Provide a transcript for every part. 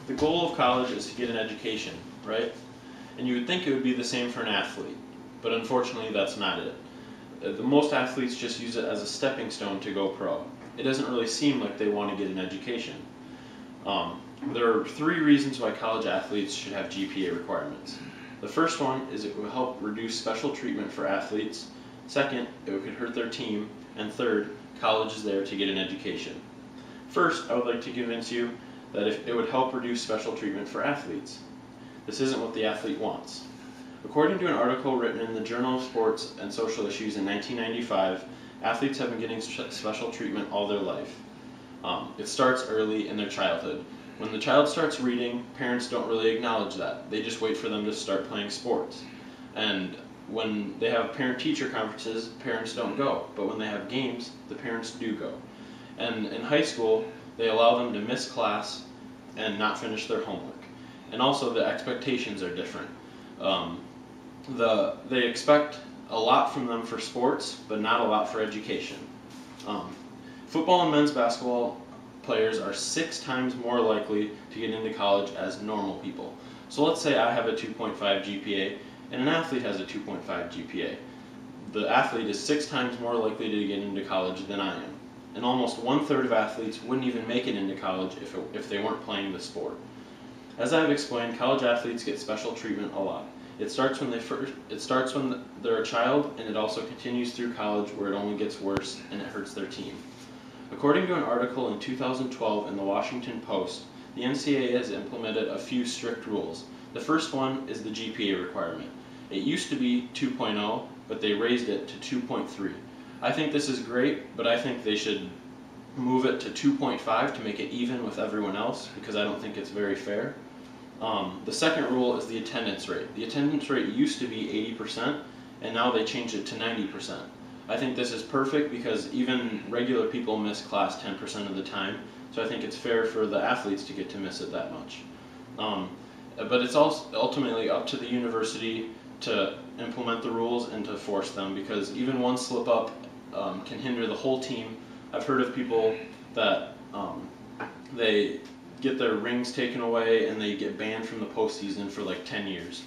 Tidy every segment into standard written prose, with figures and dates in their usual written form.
The goal of college is to get an education, right? And you would think it would be the same for an athlete, but unfortunately that's not it. The most athletes just use it as a stepping stone to go pro. It doesn't really seem like they want to get an education. There are 3 reasons why college athletes should have GPA requirements. The first one is it will help reduce special treatment for athletes. Second, it could hurt their team. And third, college is there to get an education. First, I would like to convince you that it would help reduce special treatment for athletes. This isn't what the athlete wants. According to an article written in the Journal of Sports and Social Issues in 1995, athletes have been getting special treatment all their life. It starts early in their childhood. When the child starts reading, parents don't really acknowledge that. They just wait for them to start playing sports. And when they have parent-teacher conferences, parents don't go. But when they have games, the parents do go. And in high school, they allow them to miss class and not finish their homework. And also the expectations are different. They expect a lot from them for sports, but not a lot for education. Football and men's basketball players are 6 times more likely to get into college as normal people. So let's say I have a 2.5 GPA and an athlete has a 2.5 GPA. The athlete is 6 times more likely to get into college than I am. And almost 1/3 of athletes wouldn't even make it into college if they weren't playing the sport. As I've explained, college athletes get special treatment a lot. It starts when they're a child, and it also continues through college where it only gets worse and it hurts their team. According to an article in 2012 in the Washington Post, the NCAA has implemented a few strict rules. The first one is the GPA requirement. It used to be 2.0, but they raised it to 2.3. I think this is great, but I think they should move it to 2.5 to make it even with everyone else, because I don't think it's very fair. The second rule is the attendance rate. The attendance rate used to be 80%, and now they changed it to 90%. I think this is perfect because even regular people miss class 10% of the time, so I think it's fair for the athletes to get to miss it that much. But it's also ultimately up to the university to implement the rules and to force them, because even one slip up can hinder the whole team. I've heard of people that they get their rings taken away and they get banned from the postseason for like 10 years.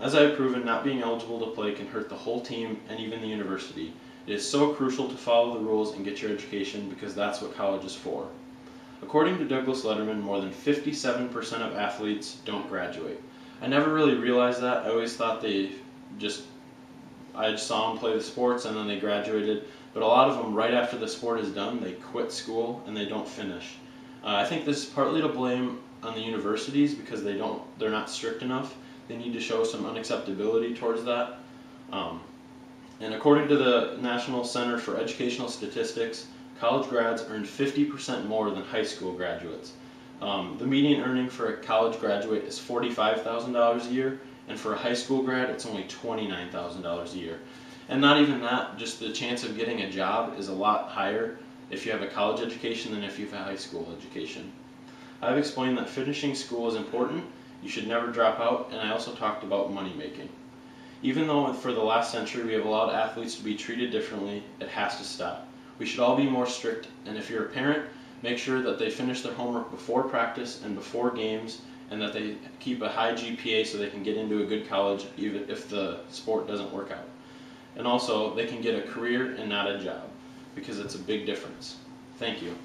As I have proven, not being eligible to play can hurt the whole team and even the university. It is so crucial to follow the rules and get your education, because that's what college is for. According to Douglas Letterman, more than 57% of athletes don't graduate. I never really realized that. I always thought I just saw them play the sports and then they graduated. But a lot of them, right after the sport is done, they quit school and they don't finish. I think this is partly to blame on the universities, because they're not strict enough. They need to show some unacceptability towards that. And according to the National Center for Educational Statistics, college grads earn 50% more than high school graduates. The median earning for a college graduate is $45,000 a year, and for a high school grad, it's only $29,000 a year. And not even that, just the chance of getting a job is a lot higher if you have a college education than if you have a high school education. I've explained that finishing school is important, you should never drop out, and I also talked about money making. Even though for the last century we have allowed athletes to be treated differently, it has to stop. We should all be more strict, and if you're a parent, make sure that they finish their homework before practice and before games, and that they keep a high GPA so they can get into a good college even if the sport doesn't work out. And also, they can get a career and not a job, because it's a big difference. Thank you.